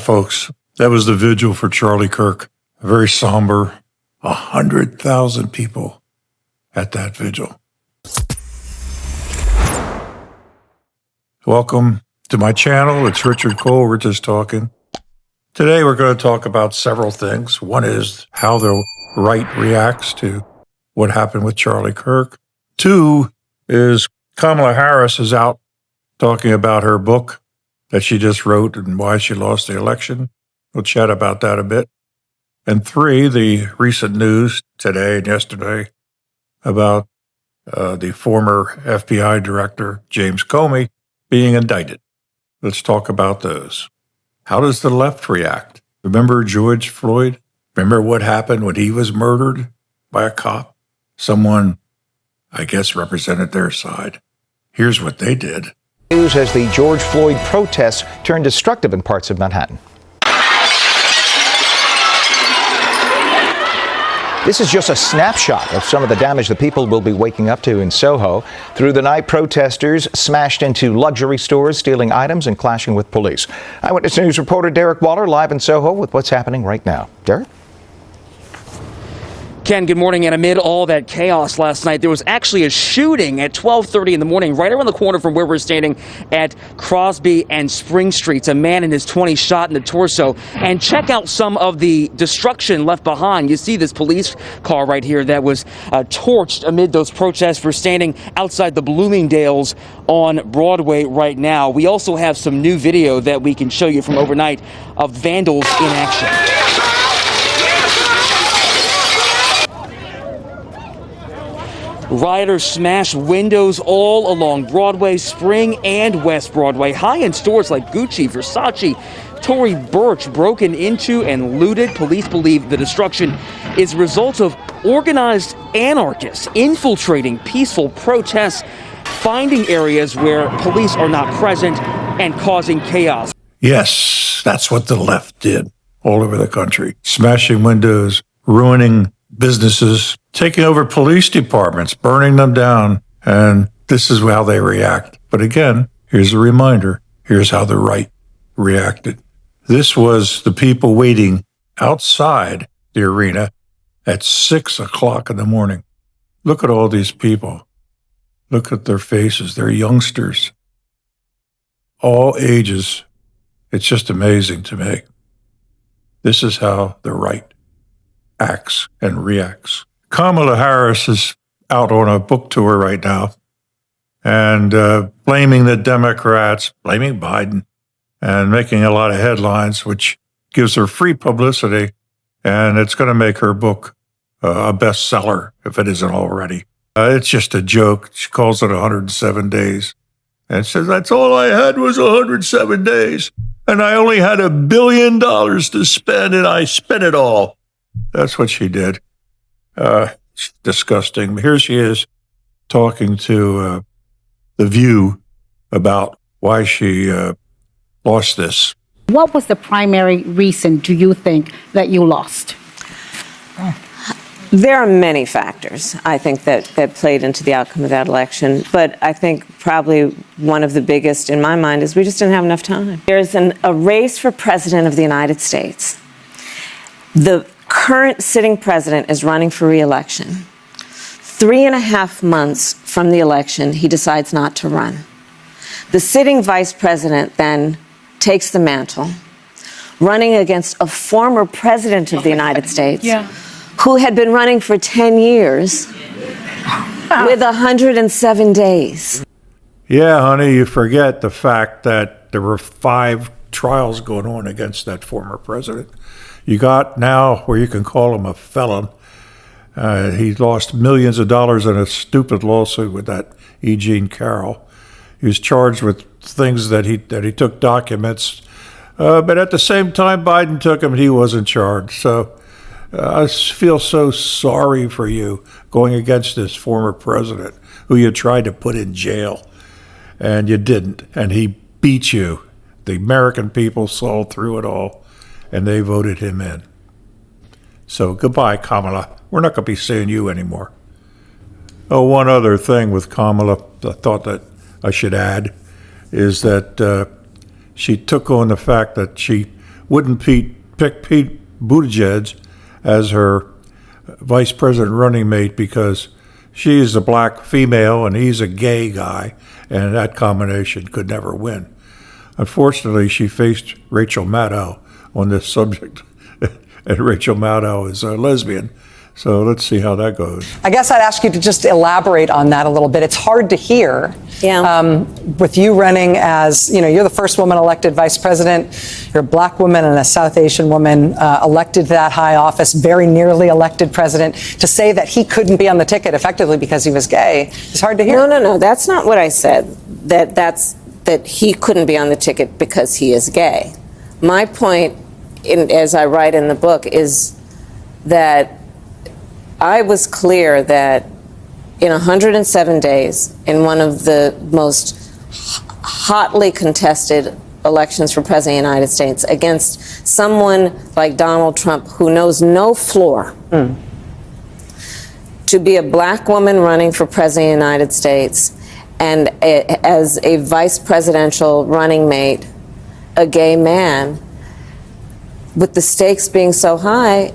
folks. That was the vigil for Charlie Kirk. Very somber. 100,000 people at that vigil. Welcome to my channel. It's Richard Cole. We're just talking. Today we're going to talk about several things. One is how the right reacts to what happened with Charlie Kirk. Two is Kamala Harris is out talking about her book that she just wrote and why she lost the election. We'll chat about that a bit. And three, the recent news today and yesterday about the former FBI director, James Comey, being indicted. Let's talk about those. How does the left react? Remember George Floyd? Remember what happened when he was murdered by a cop? Someone, I guess, represented their side. Here's what they did. News as the George Floyd protests turned destructive in parts of Manhattan. This is just a snapshot of some of the damage the people will be waking up to in Soho. Through the night, protesters smashed into luxury stores, stealing items and clashing with police. Eyewitness News reporter Derek Waller live in Soho with what's happening right now. Derek? Ken, good morning. And amid all that chaos last night, there was actually a shooting at 12:30 in the morning, right around the corner from where we're standing at Crosby and Spring Streets. A man in his 20s shot in the torso. And check out some of the destruction left behind. You see this police car right here that was torched amid those protests. We're standing outside the Bloomingdale's on Broadway right now. We also have some new video that we can show you from overnight of vandals in action. Rioters smashed windows all along Broadway, Spring and West Broadway. High-end stores like Gucci, Versace, Tory Burch broken into and looted. Police believe the destruction is a result of organized anarchists infiltrating peaceful protests, finding areas where police are not present, and causing chaos. Yes, that's what the left did all over the country. Smashing windows, ruining businesses, taking over police departments, burning them down, and this is how they react. But again, here's a reminder. Here's how the right reacted. This was the people waiting outside the arena at 6 o'clock in the morning. Look at all these people. Look at their faces. They're youngsters. All ages. It's just amazing to me. This is how the right acts and reacts. Kamala Harris is out on a book tour right now and blaming the Democrats, blaming Biden, and making a lot of headlines, which gives her free publicity, and it's going to make her book a bestseller if it isn't already. It's just a joke. She calls it 107 days and says, that's all I had was 107 days, and I only had $1 billion to spend, and I spent it all. That's what she did. It's disgusting. Here she is talking to The View about why she lost this. What was the primary reason, do you think, that you lost? There are many factors, I think, that played into the outcome of that election. But I think probably one of the biggest in my mind is we just didn't have enough time. There's a race for president of the United States. The current sitting president is running for re-election. 3.5 months from the election, he decides not to run. The sitting vice president then takes the mantle, running against a former president of the United States who had been running for 10 years with 107 days. Yeah, honey, you forget the fact that there were 5 trials going on against that former president. You got now where you can call him a felon. He lost millions of dollars in a stupid lawsuit with that E. Jean Carroll. He was charged with things that he took documents, but at the same time Biden took him and he wasn't charged. So I feel so sorry for you going against this former president who you tried to put in jail, and you didn't, and he beat you. The American people saw through it all, and they voted him in. So goodbye, Kamala. We're not going to be seeing you anymore. Oh, one other thing with Kamala, I thought that I should add, is that she took on the fact that she wouldn't pick Pete Buttigieg as her vice president running mate because she is a black female and he's a gay guy, and that combination could never win. Unfortunately, she faced Rachel Maddow on this subject, and Rachel Maddow is a lesbian. So let's see how that goes. I guess I'd ask you to just elaborate on that a little bit. It's hard to hear. With you running as, you're the first woman elected vice president. You're a black woman and a South Asian woman elected to that high office, very nearly elected president. To say that he couldn't be on the ticket effectively because he was gay is hard to hear. No. That's not what I said. That he couldn't be on the ticket because he is gay. My point, as I write in the book, is that I was clear that in 107 days, in one of the most hotly contested elections for president of the United States, against someone like Donald Trump who knows no floor, to be a black woman running for president of the United States and as a vice presidential running mate, a gay man, with the stakes being so high,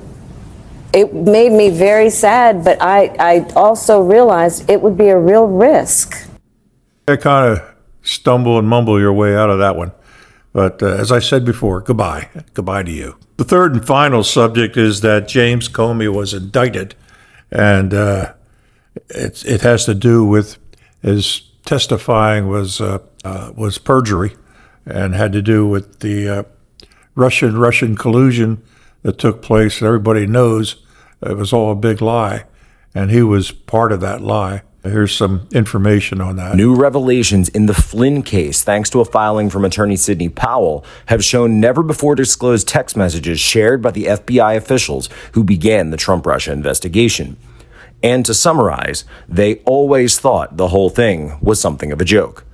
it made me very sad, but I also realized it would be a real risk. I kind of stumble and mumble your way out of that one. But as I said before, goodbye. Goodbye to you. The third and final subject is that James Comey was indicted, and it has to do with his testifying was perjury and had to do with the Russian collusion that took place, and everybody knows it was all a big lie, and he was part of that lie. Here's some information on that. New revelations in the Flynn case, thanks to a filing from attorney Sidney Powell, have shown never-before-disclosed text messages shared by the FBI officials who began the Trump-Russia investigation. And to summarize, they always thought the whole thing was something of a joke.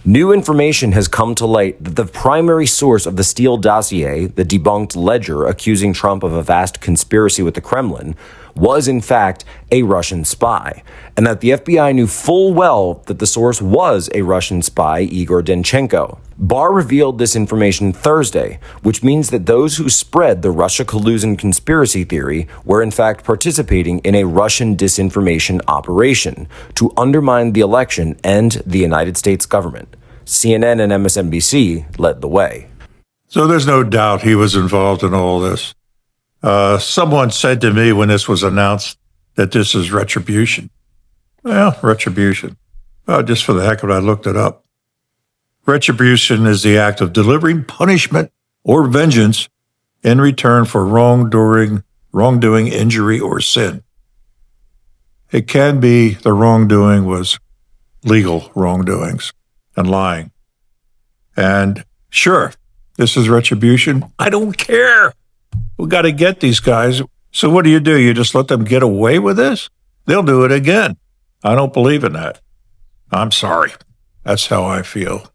New information has come to light that the primary source of the Steele dossier, the debunked ledger accusing Trump of a vast conspiracy with the Kremlin, was in fact a Russian spy, and that the FBI knew full well that the source was a Russian spy, Igor Danchenko. Barr revealed this information Thursday, which means that those who spread the Russia collusion conspiracy theory were in fact participating in a Russian disinformation operation to undermine the election and the United States government. CNN and MSNBC led the way. So there's no doubt he was involved in all this. Someone said to me when this was announced that this is retribution. Well, retribution. Just for the heck of it, I looked it up. Retribution is the act of delivering punishment or vengeance in return for wrongdoing, injury, or sin. It can be the wrongdoing was legal wrongdoings and lying. And sure, this is retribution. I don't care. We got to get these guys. So what do? You just let them get away with this? They'll do it again. I don't believe in that. I'm sorry. That's how I feel.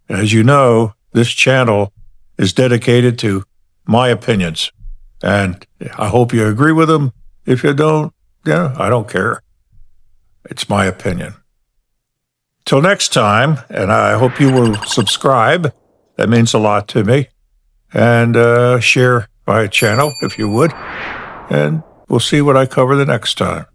As you know, this channel is dedicated to my opinions. And I hope you agree with them. If you don't, I don't care. It's my opinion. Till next time, and I hope you will subscribe. That means a lot to me. And share my channel if you would. And we'll see what I cover the next time.